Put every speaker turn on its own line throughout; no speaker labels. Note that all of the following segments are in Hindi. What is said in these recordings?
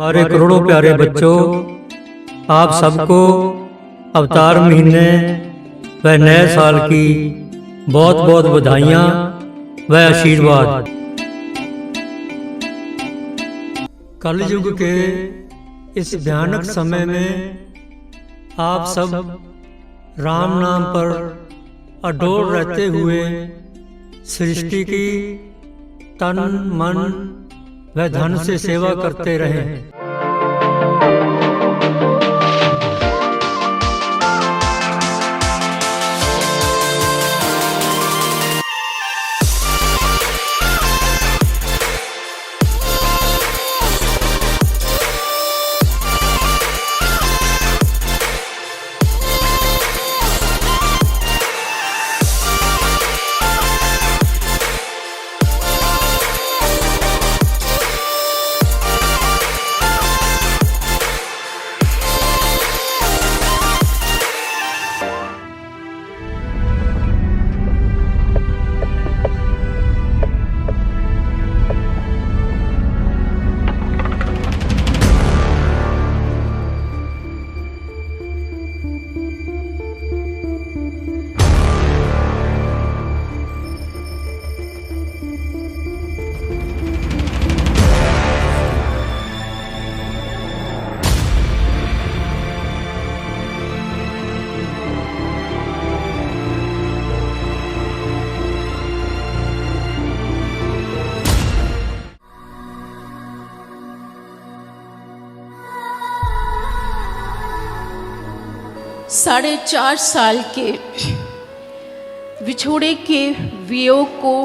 हमारे करोड़ों प्यारे बच्चों, आप सबको अवतार महीने व नए साल की बहुत बहुत बधाइयाँ व आशीर्वाद। कलयुग के इस भयानक समय में आप सब राम नाम पर अडोल रहते हुए सृष्टि की तन मन व धन से सेवा करते रहें।
साढ़े 4 साल के विछोड़े के वियोग को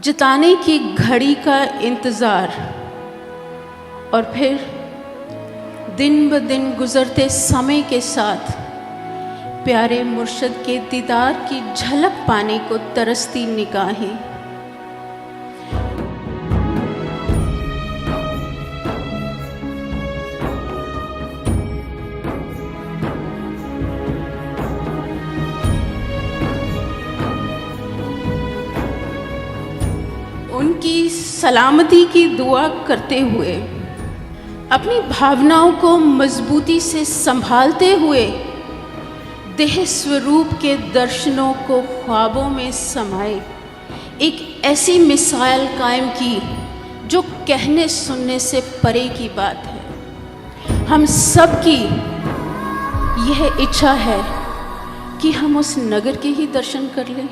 जताने की घड़ी का इंतज़ार और फिर दिन ब दिन गुज़रते समय के साथ प्यारे मुर्शद के दीदार की झलक पाने को तरसती निगाहें। उनकी सलामती की दुआ करते हुए, अपनी भावनाओं को मजबूती से संभालते हुए, देह स्वरूप के दर्शनों को ख्वाबों में समाए एक ऐसी मिसाल कायम की जो कहने सुनने से परे की बात है। हम सब की यह इच्छा है कि हम उस नगर के ही दर्शन कर लें।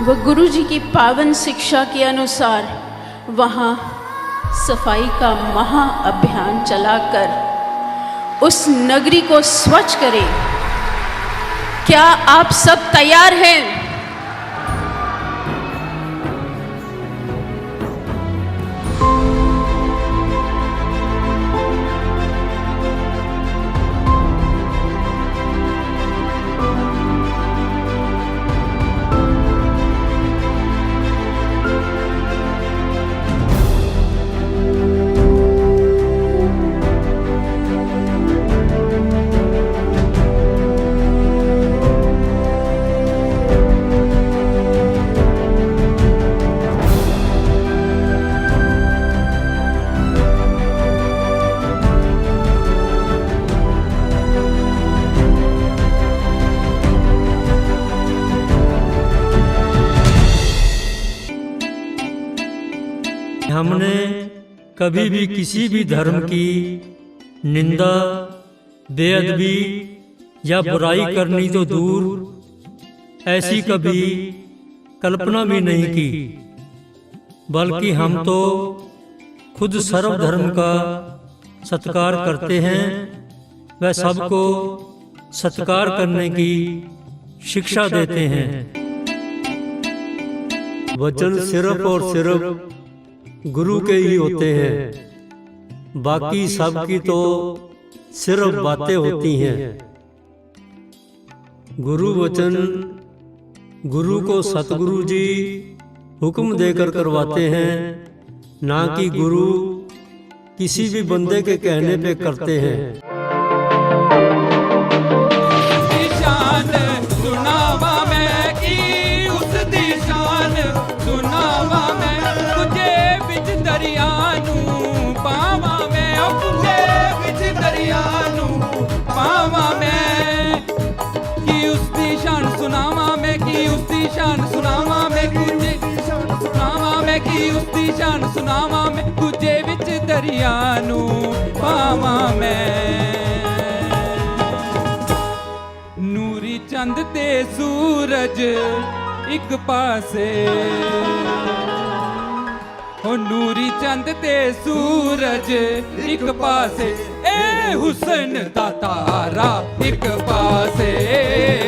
वह गुरु जी की पावन शिक्षा के अनुसार वहाँ सफाई का महा अभियान चलाकर उस नगरी को स्वच्छ करें। क्या आप सब तैयार हैं?
हमने कभी भी किसी भी धर्म की निंदा, बेअदबी या बुराई करनी तो दूर, ऐसी कभी कल्पना भी नहीं की, बल्कि हम तो खुद सर्वधर्म का सत्कार करते हैं व सबको सत्कार करने की शिक्षा देते हैं। वचन सिर्फ और सिर्फ गुरु के ही होते हैं, बाकी सब की तो सिर्फ बातें होती हैं। गुरु वचन गुरु को सतगुरु जी हुक्म देकर करवाते हैं, ना कि गुरु किसी भी बंदे के कहने पे करते हैं।
सुनावा मैं तुझे बिच दरिया की उसकी शान सुनावा मैं गुजे सुनावा मैं की उसकी शान सुनावा मैं गुजे विच दरिया नू पावा मैं नूरी चंद ते सूरज एक पासे ओ नूरी चंद ते सूरज एक पासे ए हुसन दा तारा एक पासे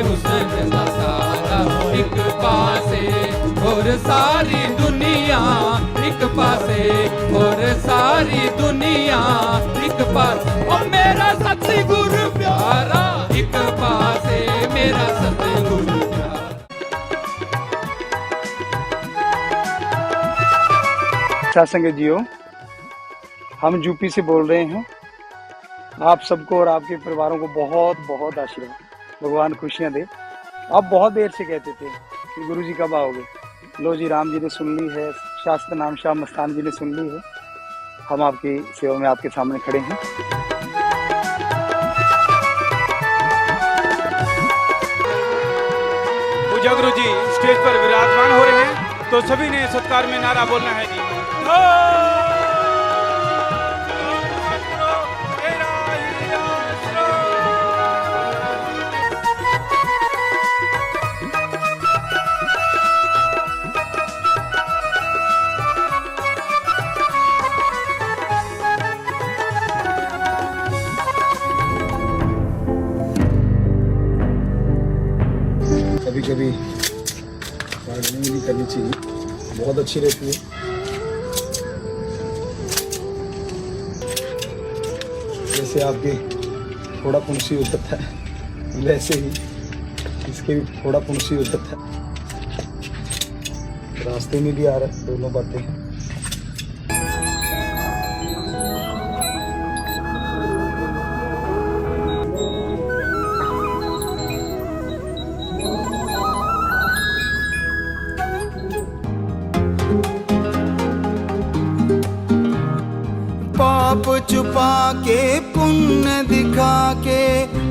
हुसन दा तारा एक पासे और सारी दुनिया एक पासे और सारी दुनिया एक पासे ओ मेरा सतगुरु प्यारा एक पासे मेरा सतगुरु
संगत जियो, हम यूपी से बोल रहे हैं। आप सबको और आपके परिवारों को बहुत बहुत आशीर्वाद, भगवान खुशियां दे। आप बहुत देर से कहते थे कि गुरु जी कब आओगे। लो जी, राम जी ने सुन ली है, शास्त्र नाम शाह मस्तान जी ने सुन ली है। हम आपकी सेवा में आपके सामने खड़े हैं।
पूजा गुरु जी स्टेज पर विराजमान हो रहे हैं, तो सभी ने सत्कार में नारा बोलना है जी।
कभी कभी बार्गेनिंग भी करनी चाहिए, बहुत अच्छी रहती है। जैसे आपके थोड़ा पुनसी उतरता है, वैसे ही इसके भी थोड़ा पुनसी उतरता है। रास्ते में भी आ रहा है, दोनों बातें हैं।
पाप छुपा के पुण्य दिखा के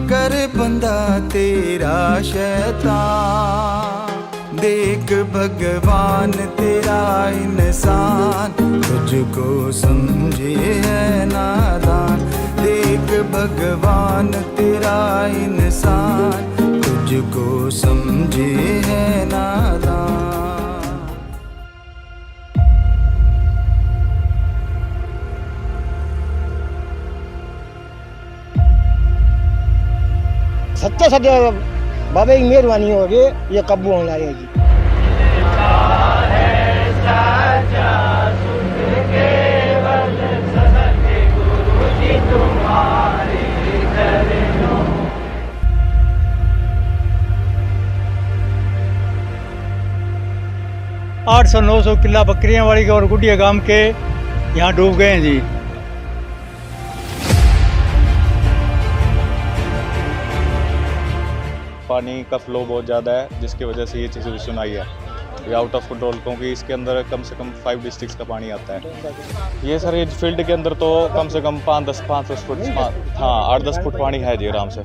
कर बंदा तेरा शैतान। देख भगवान तेरा इंसान, तुझको समझे है नादान। देख भगवान तेरा इंसान, तुझको समझे है नादान।
सच्चे सच्चे बाबा की मेहरबानी हो रही है, ये कब्बू होने लगेगी।
आठ 800-900 किला बकरियां वाली के और गुडिया गांव के यहाँ डूब गए हैं जी।
पानी का फ्लो बहुत ज़्यादा है, जिसकी वजह से ये सिचुएशन आई है। ये आउट ऑफ कंट्रोल, क्योंकि इसके अंदर कम से कम 5 डिस्ट्रिक्ट्स का पानी आता है। ये सर, ये फील्ड के अंदर तो कम से कम 5-10 फुट, हाँ 8-10 फुट पानी है जी आराम से।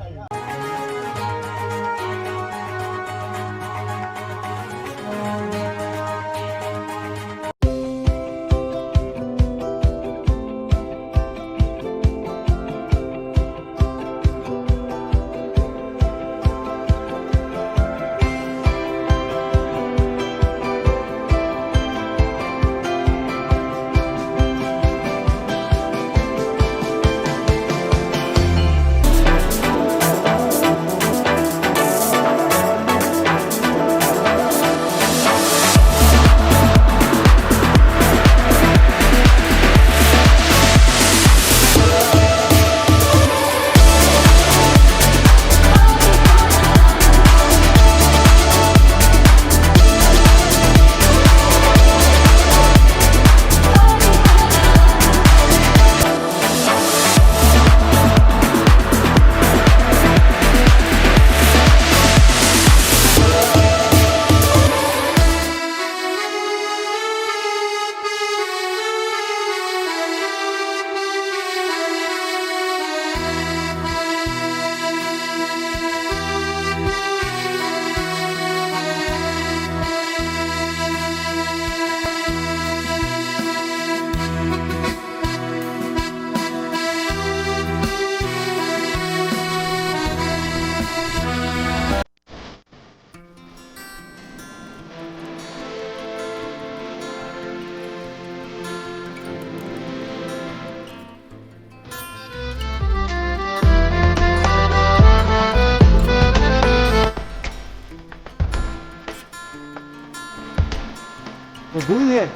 कबूल है,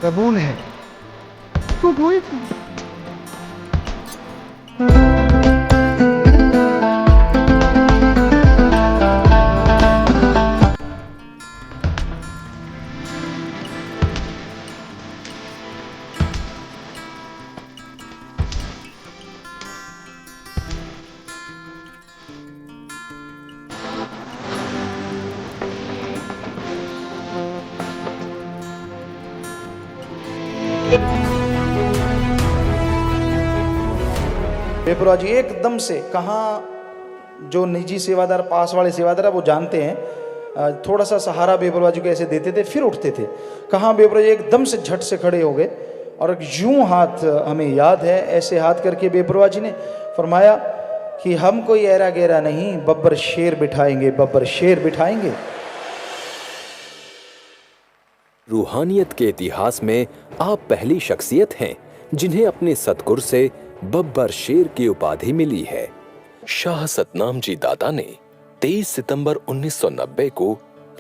कबूल है। कबूल।
बेपरवाह जी एकदम से कहाँ, जो निजी सेवादार पास वाले सेवादार वो जानते हैं, थोड़ा सा सहारा बेपरवाह जी को ऐसे देते थे फिर उठते थे। कहाँ बेपरवाह जी एकदम से झट से खड़े हो गए और यूं हाथ, हमें याद है ऐसे हाथ करके बेपरवाह जी ने फरमाया कि हम कोई ऐरा गहरा नहीं, बब्बर शेर बिठाएंगे, बब्बर शेर बिठाएंगे।
रूहानियत के इतिहास में आप पहली शख्सियत हैं जिन्हें अपने सतगुर से बब्बर शेर की उपाधि मिली है। शाह सतनाम जी दादा ने 23 सितंबर 1990 को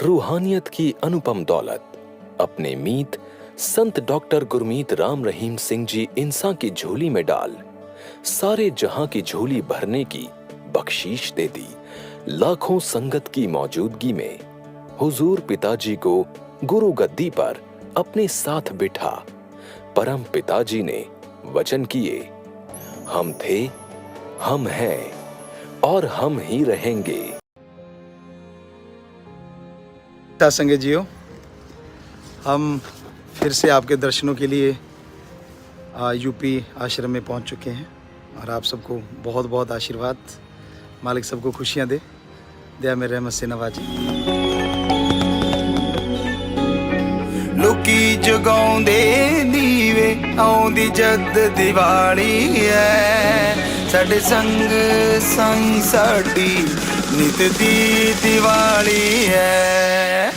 रूहानियत की अनुपम दौलत अपने मीत संत डॉक्टर गुरमीत राम रहीम सिंह जी इंसान की झोली में डाल सारे जहां की झोली भरने की बख्शीश दे दी। लाखों संगत की मौजूदगी में हुजूर पिताजी को गुरु गद्दी पर अपने साथ बिठा परम पिताजी ने वचन किए, हम थे, हम हैं और हम ही रहेंगे।
संगत जियो, हम फिर से आपके दर्शनों के लिए यूपी आश्रम में पहुंच चुके हैं और आप सबको बहुत बहुत आशीर्वाद, मालिक सबको खुशियां दे, दया में रहमत से नवाजे।
लोकी जगाउंदे दीवे आउंदी जद दिवाली है, साडे संग संग साडी नित दी दिवाली है।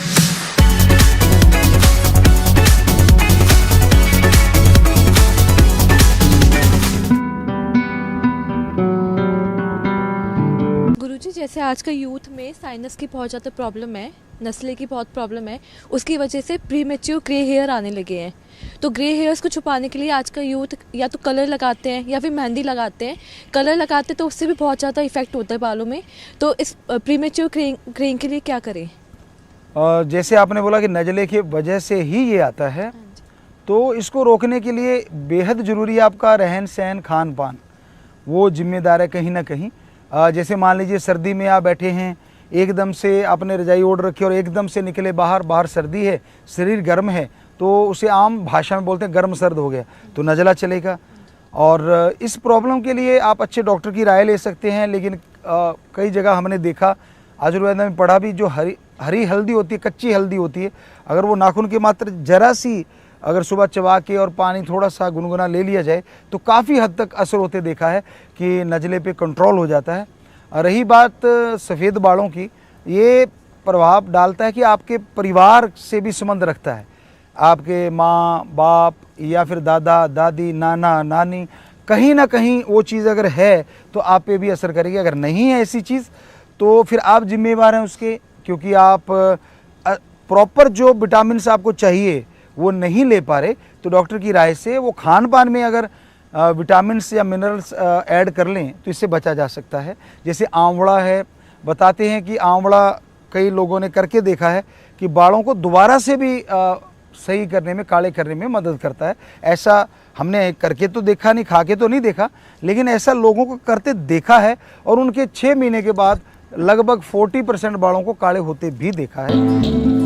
गुरुजी, जैसे आज का यूथ में साइनस की बहुत ज़्यादा प्रॉब्लम है, नस्ले की बहुत प्रॉब्लम है, उसकी वजह से प्रीमेच्योर ग्रे हेयर आने लगे हैं। तो ग्रे हेयर्स को छुपाने के लिए आज का यूथ या तो कलर लगाते हैं या फिर मेहंदी लगाते हैं। कलर लगाते तो उससे भी बहुत ज़्यादा इफेक्ट होता है बालों में। तो इस प्रीमेच्योर ग्रेइंग के लिए क्या करें?
जैसे आपने बोला कि नज़ले की वजह से ही ये आता है, तो इसको रोकने के लिए बेहद ज़रूरी है आपका रहन सहन, खान पान, वो जिम्मेदार है कहीं ना कहीं। जैसे मान लीजिए सर्दी में आप बैठे हैं, एकदम से आपने रजाई ओढ़ रखी और एकदम से निकले बाहर सर्दी है, शरीर गर्म है, तो उसे आम भाषा में बोलते हैं गर्म सर्द हो गया, तो नज़ला चलेगा। और इस प्रॉब्लम के लिए आप अच्छे डॉक्टर की राय ले सकते हैं। लेकिन कई जगह हमने देखा, आयुर्वेद में पढ़ा भी, जो हरी हल्दी होती है, कच्ची हल्दी होती है, अगर वो नाखून की मात्र जरा सी अगर सुबह चबा के और पानी थोड़ा सा गुनगुना ले लिया जाए तो काफ़ी हद तक असर होते देखा है कि नज़ले पे कंट्रोल हो जाता है। रही बात सफ़ेद बालों की, ये प्रभाव डालता है कि आपके परिवार से भी संबंध रखता है। आपके माँ बाप या फिर दादा दादी, नाना नानी, कहीं ना कहीं वो चीज़ अगर है तो आप पे भी असर करेगी। अगर नहीं है ऐसी चीज़ तो फिर आप जिम्मेवार हैं उसके, क्योंकि आप प्रॉपर जो विटामिन आपको चाहिए वो नहीं ले पा रहे। तो डॉक्टर की राय से वो खान पान में अगर विटामिन्स या मिनरल्स ऐड कर लें तो इससे बचा जा सकता है। जैसे आंवला है, बताते हैं कि आंवला कई लोगों ने करके देखा है कि बालों को दोबारा से भी सही करने में, काले करने में मदद करता है। ऐसा हमने करके तो देखा नहीं, खा के तो नहीं देखा, लेकिन ऐसा लोगों को करते देखा है और उनके 6 महीने के बाद लगभग 40% बालों को काले होते भी देखा है।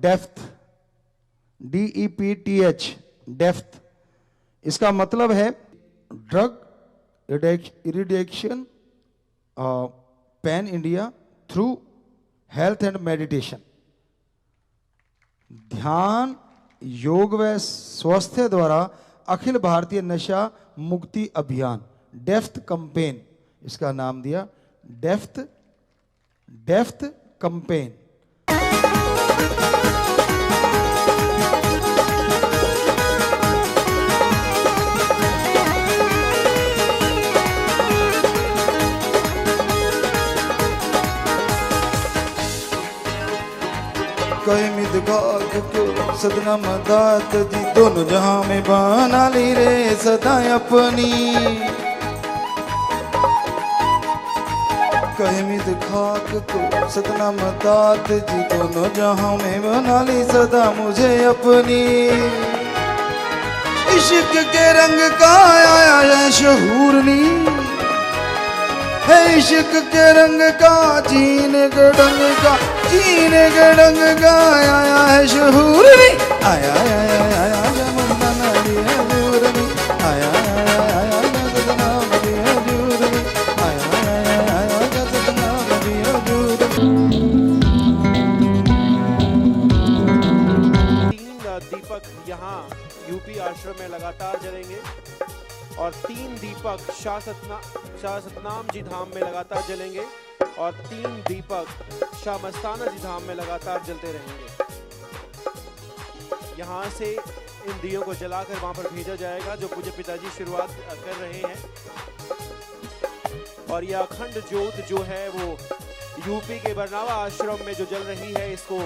डेप्थ, DEPTH, डेप्थ, इसका मतलब है drug eradication pan India through health and meditation. ध्यान, योग व स्वास्थ्य द्वारा अखिल भारतीय नशा मुक्ति अभियान, डेप्थ कैंपेन इसका नाम दिया डेफ्थ कैंपेन।
कोई मिद गाग को सदना मदात जी दोनों जहां में बना ली रे सदा अपनी। कोई मिद खाक को सदना मदात जी दोनों जहां में बना ली सदा मुझे अपनी। इश्क के रंग का आया है शहूर नी है, इश्क के रंग का जीने के ढंग का आया है शहूर नी। आया आया आया आया मर्दाना दिया दूर नी। आया आया आया सदना दिया दूर नी। आया आया आया सदना दिया दूर नी।
3 दीपक यहाँ यूपी आश्रम में लगातार जलेंगे और 3 दीपक शाह सतनाम जी धाम में लगातार जलेंगे और 3 दीपक शाह मस्ताना जी धाम में लगातार जलते रहेंगे। यहाँ से इन दियों को जलाकर वहां पर भेजा जाएगा जो पूज्य पिताजी शुरुआत कर रहे हैं। और यह अखंड ज्योत जो है वो यूपी के बरनावा आश्रम में जो जल रही है, इसको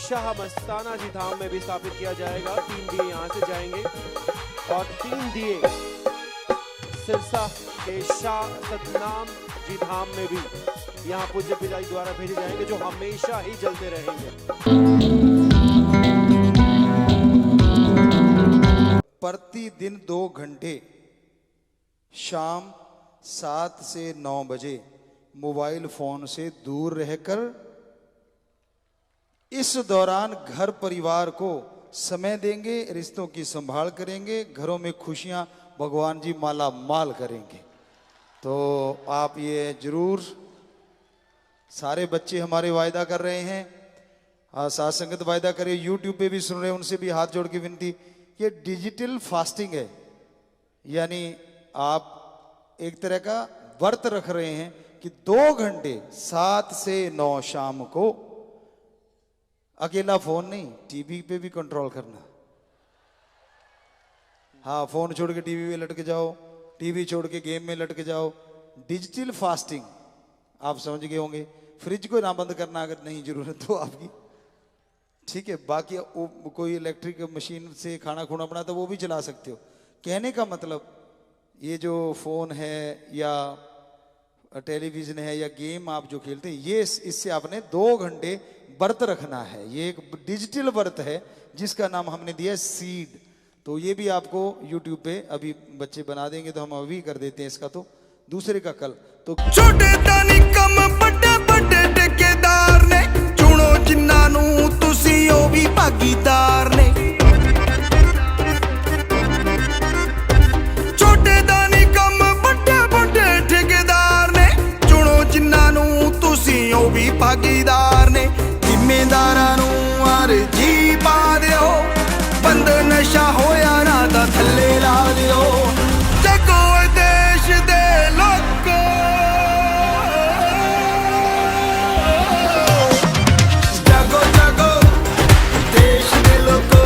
शाह मस्ताना जी धाम में भी स्थापित किया जाएगा। 3 दिए यहाँ से जाएंगे और 3 दिए सिरसा के शाह सतनाम जी धाम में भी यहाँ पूज्य पिताजी द्वारा भेजे जाएंगे जो हमेशा ही जलते रहेंगे।
प्रतिदिन 2 घंटे शाम 7 से 9 बजे मोबाइल फोन से दूर रहकर इस दौरान घर परिवार को समय देंगे, रिश्तों की संभाल करेंगे, घरों में खुशियां भगवान जी माला माल करेंगे। तो आप ये जरूर, सारे बच्चे हमारे वायदा कर रहे हैं, साथ संगत वायदा करे, यूट्यूब पे भी सुन रहे हैं, उनसे भी हाथ जोड़ के विनती, ये डिजिटल फास्टिंग है, यानी आप एक तरह का व्रत रख रहे हैं कि 2 घंटे 7 से 9 शाम को अकेला फोन नहीं, टीवी पे भी कंट्रोल करना। हाँ, फोन छोड़ के टीवी में लटके जाओ, टीवी छोड़ के गेम में लटके जाओ। डिजिटल फास्टिंग आप समझ गए होंगे। फ्रिज को ना बंद करना अगर नहीं जरूरत तो आपकी, ठीक है। बाकी कोई इलेक्ट्रिक मशीन से खाना खुना बना तो वो भी चला सकते हो। कहने का मतलब ये जो फोन है या टेलीविजन है या गेम आप जो खेलते हैं, ये इससे आपने 2 घंटे व्रत रखना है। ये एक डिजिटल व्रत है जिसका नाम हमने दिया सीड। तो ये भी आपको यूट्यूब पे अभी बच्चे बना देंगे, तो हम अभी कर देते हैं इसका, तो दूसरे का कल। तो छोटे दानी कम बड़े बड़े ठेकेदार ने चुनो जिन्ना नू तुसी ओ भी भागीदार ने। छोटे दानी कम बड़े बड़े ठेकेदार ने चुनो जिन्ना नू तुसी ओ भी भागीदार ने। जिम्मेदारां नू अर्जी पा दिओ, बंद नशा होया ना तां थल्ले ला दिओ। जगो देश दे लोको, जगो जगो देश दे लोको,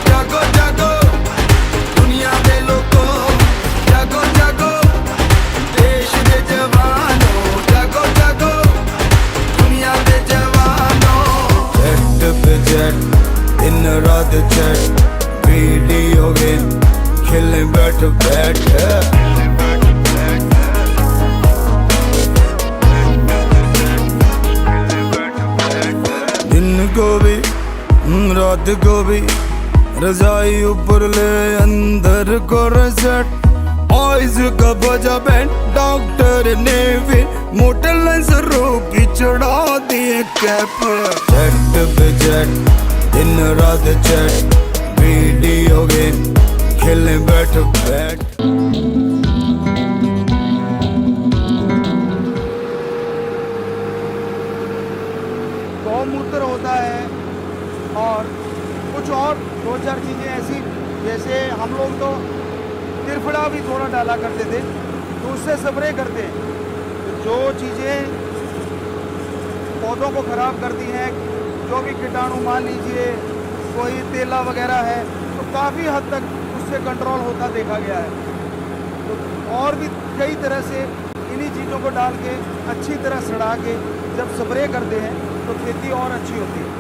जगो जगो दुनिया दे लोको, जगो जगो देश दे जवानों, जगो जगो दुनिया दे जवानों। जेट पे जेट दिन रात चैट वीडियो गेम खेलने बैठ बैठ। दिन को भी रात को भी रजाई ऊपर ले अंदर को रजट। ऑयज का बजा बैंड डॉक्टर ने फिर मोटर लेंसरों की चढ़ा दिए कैप। जेट पे जेट दिन रात चैट वीडियो गेम खेलने बैठ बैठ।
गौमूत्र होता है और कुछ और 2-4 चीज़ें ऐसी, जैसे हम लोग तो त्रिफला भी थोड़ा डाला करते थे, तो उससे स्प्रे करते हैं। तो जो चीज़ें पौधों को ख़राब करती हैं, जो भी कीटाणु मान लीजिए कोई तेला वगैरह है, तो काफ़ी हद तक उससे कंट्रोल होता देखा गया है। तो और भी कई तरह से इन्हीं चीज़ों को डाल के अच्छी तरह सड़ा के जब स्प्रे करते हैं तो खेती और अच्छी होती है।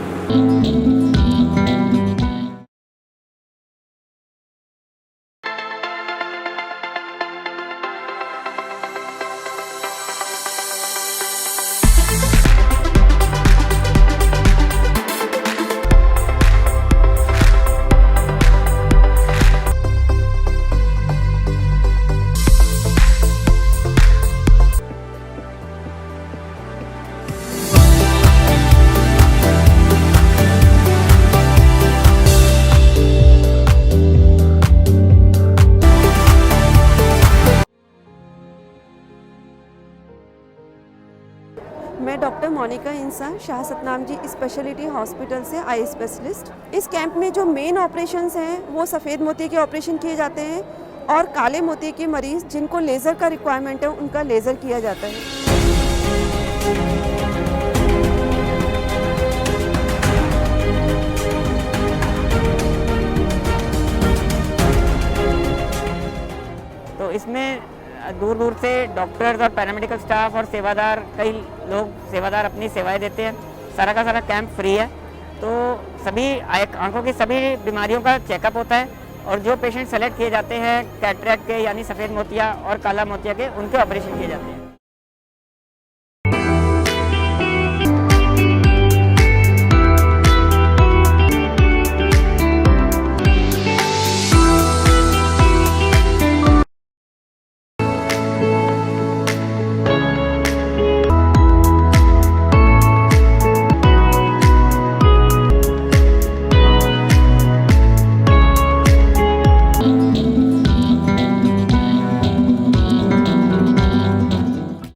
मैं डॉक्टर मोनिका इंसान शाह सतनाम जी स्पेशलिटी हॉस्पिटल से आई स्पेशलिस्ट। इस कैंप में जो मेन ऑपरेशंस हैं वो सफ़ेद मोती के ऑपरेशन किए जाते हैं और काले मोती के मरीज़ जिनको लेज़र का रिक्वायरमेंट है उनका लेज़र किया जाता है।
तो इसमें दूर दूर से डॉक्टर्स और पैरामेडिकल स्टाफ और सेवादार, कई लोग सेवादार अपनी सेवाएं देते हैं। सारा का सारा कैंप फ्री है। तो सभी आंखों की सभी बीमारियों का चेकअप होता है और जो पेशेंट सेलेक्ट किए जाते हैं कैटरेक्ट के यानी सफ़ेद मोतिया और काला मोतिया के, उनके ऑपरेशन किए जाते हैं।